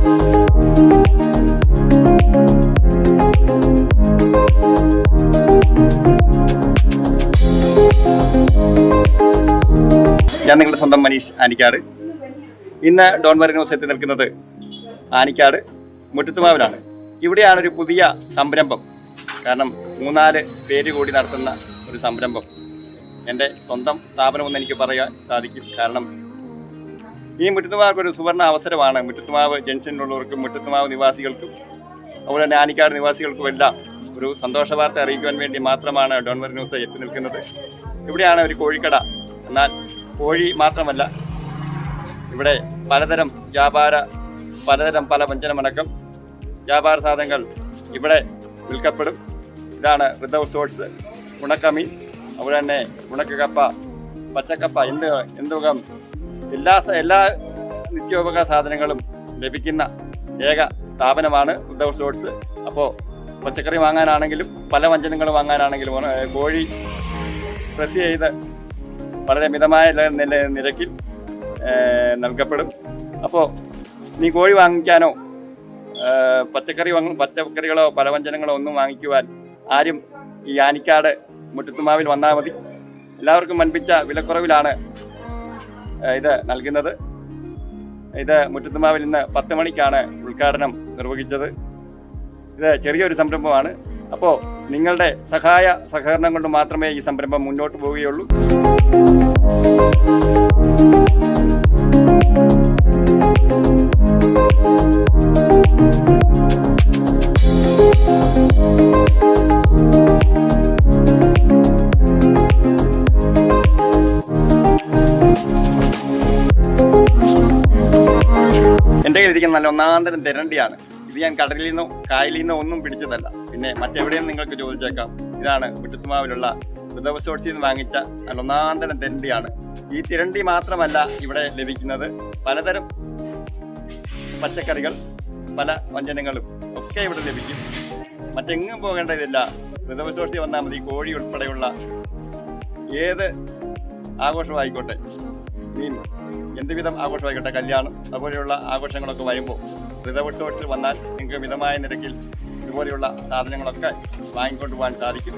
ഞാൻ നിങ്ങളുടെ സ്വന്തം മനീഷ് ആനിക്കാട്. ഇന്ന് ഡോൺ ബറി ന്യൂസ് എത്തി നിൽക്കുന്നത് ആനിക്കാട് മുറ്റത്തുമാവിലാണ്. ഇവിടെയാണ് ഒരു പുതിയ സംരംഭം. കാരണം 3-4 പേര് കൂടി നടത്തുന്ന ഒരു സംരംഭം. എൻ്റെ സ്വന്തം സ്ഥാപനമെന്ന് എനിക്ക് പറയാൻ സാധിക്കും. കാരണം ഈ മുറ്റത്തുമാവ് ഒരു സുവർണ അവസരമാണ്. മുറ്റത്തുമാവ് ജംഗ്ഷനിലുള്ളവർക്കും മുറ്റത്തുമാവ് നിവാസികൾക്കും അതുപോലെ തന്നെ ആനിക്കാട് നിവാസികൾക്കും എല്ലാം ഒരു സന്തോഷ വാർത്ത അറിയിക്കുവാൻ വേണ്ടി മാത്രമാണ് ഡോൺ ബറി ന്യൂസ് എത്തി നിൽക്കുന്നത്. ഇവിടെയാണ് ഒരു കോഴിക്കട. എന്നാൽ കോഴി മാത്രമല്ല, ഇവിടെ പലതരം പലവ്യഞ്ജനമടക്കം വ്യാപാര സാധനങ്ങൾ ഇവിടെ വിൽക്കപ്പെടും. ഇതാണ് റിസർവ് സോഴ്സ്. ഉണക്കമീൻ, അതുപോലെ തന്നെ ഉണക്കക്കപ്പ, പച്ചക്കപ്പ, എന്തുകം എല്ലാ നിത്യോപകരണ സാധനങ്ങളും ലഭിക്കുന്ന ഏക സ്ഥാപനമാണ് റിസർവ് സോഴ്സ്. അപ്പോൾ പച്ചക്കറി വാങ്ങാനാണെങ്കിലും പല വ്യഞ്ജനങ്ങൾ വാങ്ങാനാണെങ്കിലും കോഴി പ്രസ് ചെയ്ത് വളരെ മിതമായ നിരക്കിൽ നൽകപ്പെടും. അപ്പോൾ നീ കോഴി വാങ്ങിക്കാനോ പച്ചക്കറികളോ പലവ്യഞ്ജനങ്ങളോ ഒന്നും വാങ്ങിക്കുവാൻ ആരും ഈ ആനിക്കാട് മുറ്റത്തുമാവിൽ വന്നാൽ മതി. എല്ലാവർക്കും വൻപിച്ച വിലക്കുറവിലാണ് ഇത് നൽകുന്നത്. ഇത് മുറ്റത്തുമാവിൽ ഇന്ന് 10 മണിക്കാണ് ഉദ്ഘാടനം നിർവഹിച്ചത്. ഇത് ചെറിയൊരു സംരംഭമാണ്. അപ്പോൾ നിങ്ങളുടെ സഹകരണം കൊണ്ട് മാത്രമേ ഈ സംരംഭം മുന്നോട്ട് പോവുകയുള്ളൂ. എൻ്റെ കയ്യിലിരിക്കുന്ന നല്ല ഒന്നാന്തരം തിരണ്ടിയാണ്. ഇത് ഞാൻ കടലിൽ നിന്നോ കായലിൽ നിന്നോ ഒന്നും പിടിച്ചതല്ല. പിന്നെ മറ്റെവിടെയും നിങ്ങൾക്ക് ചോദിച്ചേക്കാം. ഇതാണ് മുറ്റത്തുമാവിലുള്ള റിസർവ് സോഴ്സിൽ നിന്ന് വാങ്ങിച്ച നല്ല ഒന്നാന്തരം തിരണ്ടിയാണ്. ഈ തിരണ്ടി മാത്രമല്ല ഇവിടെ ലഭിക്കുന്നത്. പലതരം പച്ചക്കറികൾ, പല വ്യഞ്ജനങ്ങളും ഒക്കെ ഇവിടെ ലഭിക്കും. മറ്റെങ്ങും പോകേണ്ടതില്ല. റിസർവ് സോഴ്സിൽ വന്നാൽ മതി. കോഴി ഉൾപ്പെടെയുള്ള ഏത് ആഘോഷമായിക്കോട്ടെ, എന്തുവിധം ആഘോഷമായിക്കോട്ടെ, കല്യാണം അതുപോലെയുള്ള ആഘോഷങ്ങളൊക്കെ വരുമ്പോൾ റിസർവ് സോഴ്സിൽ വന്നാൽ നിങ്ങൾക്ക് മിതമായ നിരക്കിൽ ഇതുപോലെയുള്ള സാധനങ്ങളൊക്കെ വാങ്ങിക്കൊണ്ട് പോകാൻ സാധിക്കും.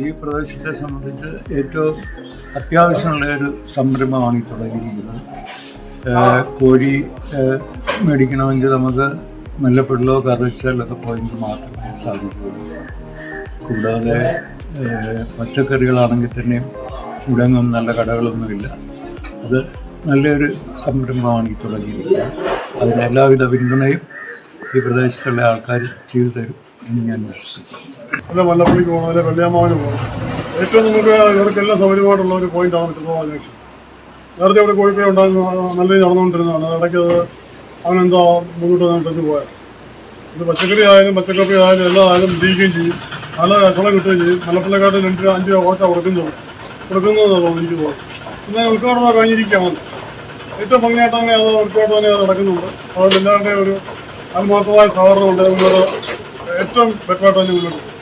ഈ പ്രദേശത്തെ സംബന്ധിച്ച് ഏറ്റവും അത്യാവശ്യമുള്ള ഒരു സംരംഭമാണ് ഈ തുടങ്ങിയിരിക്കുന്നത്. കോഴി മേടിക്കണമെങ്കിൽ നമുക്ക് മല്ലപ്പള്ളിലോ കറുവച്ചാലൊക്കെ പോയെങ്കിൽ മാത്രമേ സാധിക്കുകയുള്ളൂ. കൂടാതെ പച്ചക്കറികളാണെങ്കിൽ തന്നെയും ഇവിടെ ഒന്നും നല്ല കടകളൊന്നുമില്ല. അത് നല്ലൊരു സംരംഭമാണ് ഈ തുടങ്ങിയിരിക്കുന്നത്. അതിന് എല്ലാവിധ പിന്തുണയും ഈ പ്രദേശത്തുള്ള ആൾക്കാർ ചെയ്തു തരും എന്ന് ഞാൻ വിശ്വസിക്കുന്നു. അല്ല, മല്ലപ്പള്ളിക്ക് പോകണം, അല്ലെ വെള്ളിയാമാവിന് പോകണം. ഏറ്റവും നമുക്ക് ഇവർക്കെല്ലാം സൗകര്യമായിട്ടുള്ള ഒരു പോയിന്റാണ് മുറ്റത്തുമാവ് ജംഗ്ഷൻ. നേരത്തെ ഇവിടെ കോഴിക്കട ഉണ്ടാകുന്ന നല്ല രീതി നടന്നുകൊണ്ടിരുന്നതാണ്. അതിടയ്ക്ക് അവനെന്തോ മുന്നോട്ട് വന്നിട്ട് പോയത്. ഇത് പച്ചക്കറി ആയാലും പച്ചക്കറി ആയാലും എല്ലാ ആയാലും ജീവിക്കുകയും ചെയ്യും. നല്ല കച്ചവടം കിട്ടുകയും ചെയ്യും. മലപ്പള്ളിക്കാട്ടിൽ 2 രൂപ 5 രൂപ കുറച്ചാണ് കൊടുക്കുന്നതെന്ന് തോന്നുന്നു എനിക്ക് തോന്നുന്നു. പിന്നെ ഉദ്ഘാടനം കഴിഞ്ഞിരിക്കുകയാണ്. ഏറ്റവും ഭംഗിയായിട്ട് തന്നെ അത് ഉദ്ഘാടനം തന്നെ അത് നടക്കുന്നുണ്ട്. അതുകൊണ്ട് എല്ലാവരുടെയും ഒരു ആത്മാർത്ഥമായ സഹകരണം ഉണ്ട്. മുന്നോട്ട് ഏറ്റവും ബെറ്ററായിട്ട് തന്നെ മുന്നോട്ട് പോകും.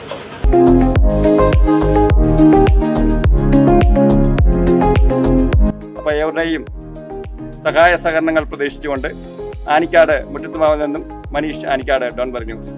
അപ്പോൾ ഏവരുടെയും സഹകരണങ്ങൾ പ്രതീക്ഷിച്ചുകൊണ്ട് ആനിക്കാട് മുറ്റത്തുമാവിൽ നിന്നും Manish Anikkad, Don Bury news.